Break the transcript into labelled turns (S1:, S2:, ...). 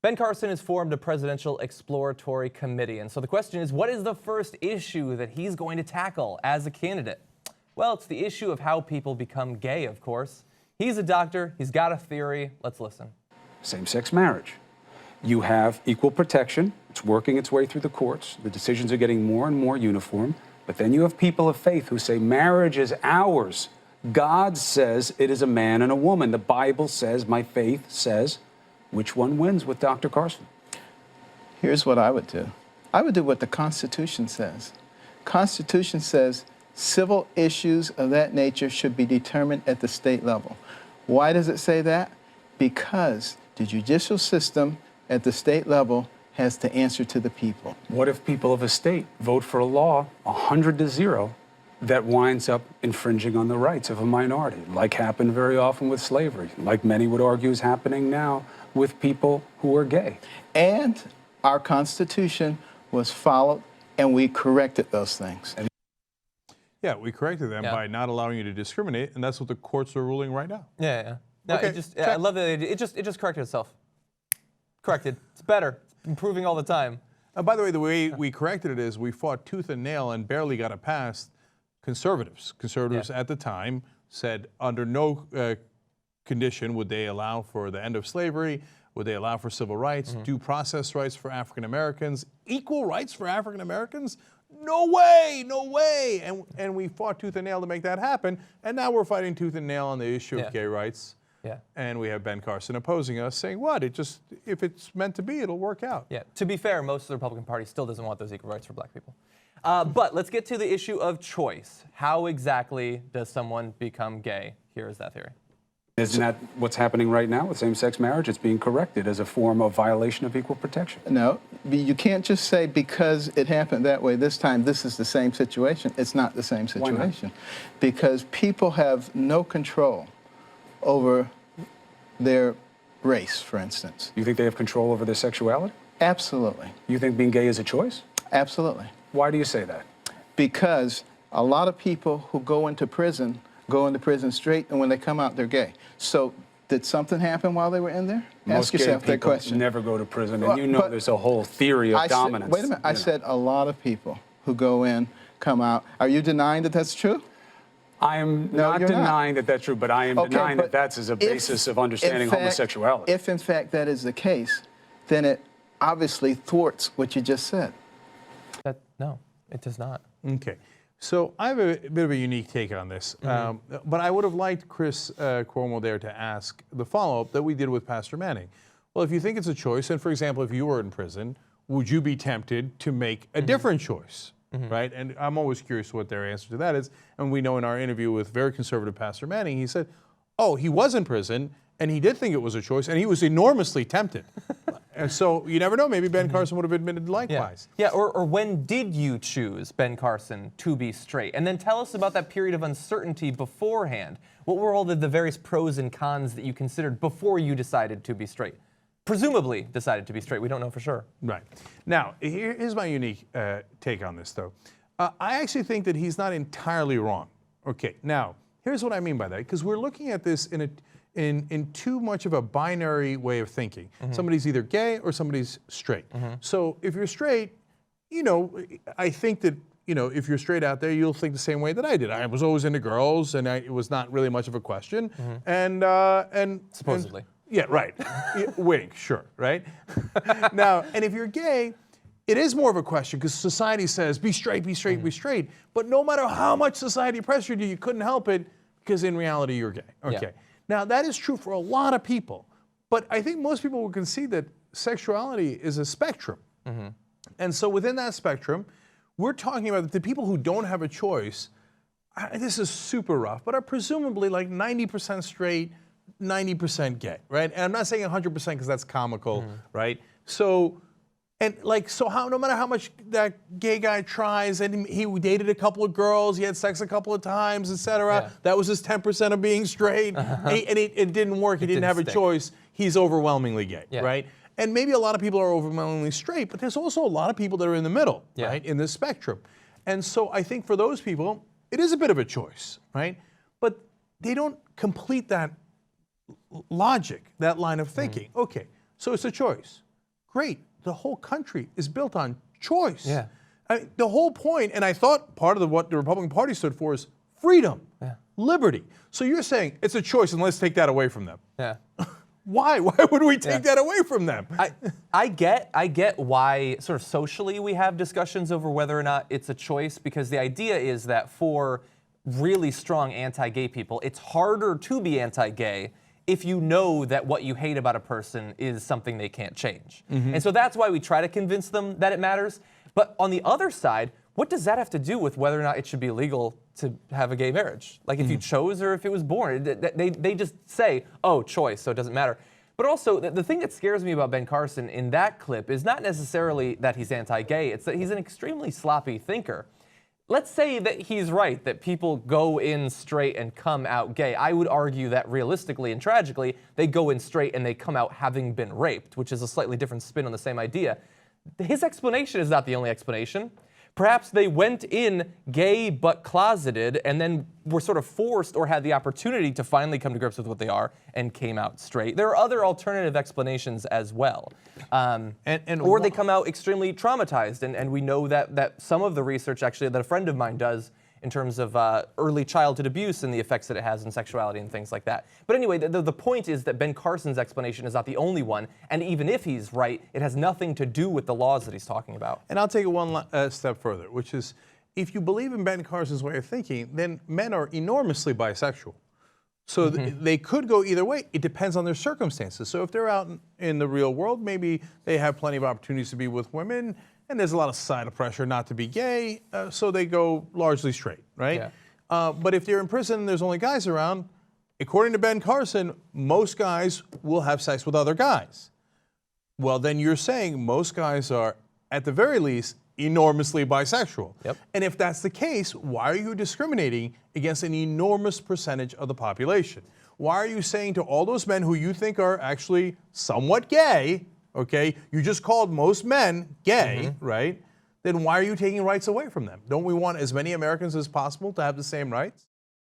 S1: Ben Carson has formed a presidential exploratory committee, and so the question is, what is the first issue that he's going to tackle as a candidate? Well, it's the issue of how people become gay, of course. He's a doctor, he's got a theory. Let's listen.
S2: Same-sex marriage. You have equal protection. It's working its way through the courts. The decisions are getting more and more uniform. But then you have people of faith who say marriage is ours. God says it is a man and a woman. The Bible says, my faith says. Which one wins with Dr. Carson?
S3: Here's what I would do. I would do what the Constitution says. Constitution says civil issues of that nature should be determined at the state level. Why does it say that? Because the judicial system at the state level has to answer to the people.
S2: What if people of a state vote for a law 100-0 that winds up infringing on the rights of a minority, like happened very often with slavery, like many would argue is happening now with people who are gay?
S3: And our Constitution was followed, and we corrected those things.
S4: Yeah, we corrected them by not allowing you to discriminate, and that's what the courts are ruling right now.
S1: Yeah. No,
S4: Okay,
S1: I love that it just corrected itself. Corrected. It's better. It's improving all the time.
S4: By the way we corrected it is we fought tooth and nail and barely got it passed. Conservatives at the time said under no condition would they allow for the end of slavery, would they allow for civil rights, due process rights for African Americans, equal rights for African Americans? No way, no way. And we fought tooth and nail to make that happen. And now we're fighting tooth and nail on the issue of gay rights.
S1: Yeah.
S4: And we have Ben Carson opposing us, saying, what? If it's meant to be, it'll work out.
S1: Yeah. To be fair, most of the Republican Party still doesn't want those equal rights for black people. But let's get to the issue of choice. How exactly does someone become gay? Here is that theory.
S2: Isn't that what's happening right now with same-sex marriage? It's being corrected as a form of violation of equal protection.
S3: No, you can't just say because it happened that way this time, this is the same situation. It's not the same situation. Because people have no control over their race, for instance.
S2: You think they have control over their sexuality?
S3: Absolutely.
S2: You think being gay is a choice?
S3: Absolutely.
S2: Why do you say that?
S3: Because a lot of people who go into prison straight, and when they come out, they're gay. So did something happen while they were in there? Ask yourself that question.
S2: Never go to prison, and you know there's a whole theory of dominance.
S3: Wait a minute. I said a lot of people who go in, come out. Are you denying that that's true?
S2: I am not denying that that's true, but I am denying that that's as a basis of understanding homosexuality.
S3: If, in fact, that is the case, then it obviously thwarts what you just said.
S1: No, it does not.
S4: Okay. So I have a bit of a unique take on this, but I would have liked Chris Cuomo there to ask the follow-up that we did with Pastor Manning. Well, if you think it's a choice, and for example, if you were in prison, would you be tempted to make a different choice, right? And I'm always curious what their answer to that is. And we know in our interview with very conservative Pastor Manning, he said, oh, he was in prison, and he did think it was a choice, and he was enormously tempted. And so you never know, maybe Ben Carson would have admitted likewise.
S1: Yeah, or when did you choose Ben Carson to be straight? And then tell us about that period of uncertainty beforehand. What were all the various pros and cons that you considered before you decided to be straight? Presumably decided to be straight. We don't know for sure.
S4: Right. Now, here's my unique take on this, though. I actually think that he's not entirely wrong. Okay, now, here's what I mean by that, because we're looking at this in too much of a binary way of thinking. Somebody's either gay or somebody's straight. So if you're straight, you know, I think that, you know, if you're straight out there, you'll think the same way that I did. I was always into girls, and it was not really much of a question. And
S1: supposedly.
S4: Yeah, right. Wink, sure, right? Now, and if you're gay, it is more of a question because society says, be straight, be straight, be straight. But no matter how much society pressured you, you couldn't help it because in reality, you're gay. Okay.
S1: Yeah.
S4: Now, that is true for a lot of people. But I think most people will concede that sexuality is a spectrum. And so within that spectrum, we're talking about the people who don't have a choice. This is super rough, but are presumably like 90% straight, 90% gay, right? And I'm not saying 100% because that's comical, right? So, no matter how much that gay guy tries, and he dated a couple of girls, he had sex a couple of times, etc. That was his 10% of being straight, and it didn't work. He didn't have a choice. He's overwhelmingly gay, right? And maybe a lot of people are overwhelmingly straight, but there's also a lot of people that are in the middle, right, in this spectrum. And so I think for those people, it is a bit of a choice, right? But they don't complete that logic, that line of thinking. Okay, so it's a choice. Great. The whole country is built on choice.
S1: Yeah.
S4: The whole point, and I thought part of what the Republican Party stood for is freedom, liberty. So you're saying it's a choice, and let's take that away from them.
S1: Yeah.
S4: Why? Why would we take that away from them?
S1: I get why sort of socially we have discussions over whether or not it's a choice, because the idea is that for really strong anti-gay people, it's harder to be anti-gay if you know that what you hate about a person is something they can't change. And so that's why we try to convince them that it matters. But on the other side, what does that have to do with whether or not it should be illegal to have a gay marriage? Like if you chose or if it was born, they just say, oh, choice, so it doesn't matter. But also, the thing that scares me about Ben Carson in that clip is not necessarily that he's anti-gay, it's that he's an extremely sloppy thinker. Let's say that he's right, that people go in straight and come out gay. I would argue that realistically and tragically, they go in straight and they come out having been raped, which is a slightly different spin on the same idea. His explanation is not the only explanation. Perhaps they went in gay but closeted and then were sort of forced or had the opportunity to finally come to grips with what they are and came out straight. There are other alternative explanations as well. Or they come out extremely traumatized. And we know that some of the research actually that a friend of mine does in terms of early childhood abuse and the effects that it has on sexuality and things like that. But anyway, the point is that Ben Carson's explanation is not the only one, and even if he's right, it has nothing to do with the laws that he's talking about.
S4: And I'll take it one step further, which is, if you believe in Ben Carson's way of thinking, then men are enormously bisexual. So they could go either way. It depends on their circumstances. So if they're out in the real world, maybe they have plenty of opportunities to be with women, and there's a lot of societal pressure not to be gay, so they go largely straight, right? Yeah. But if they're in prison and there's only guys around, according to Ben Carson, most guys will have sex with other guys. Well, then you're saying most guys are, at the very least, enormously bisexual.
S1: Yep.
S4: And if that's the case, why are you discriminating against an enormous percentage of the population? Why are you saying to all those men who you think are actually somewhat gay, okay, you just called most men gay, right? Then why are you taking rights away from them? Don't we want as many Americans as possible to have the same rights?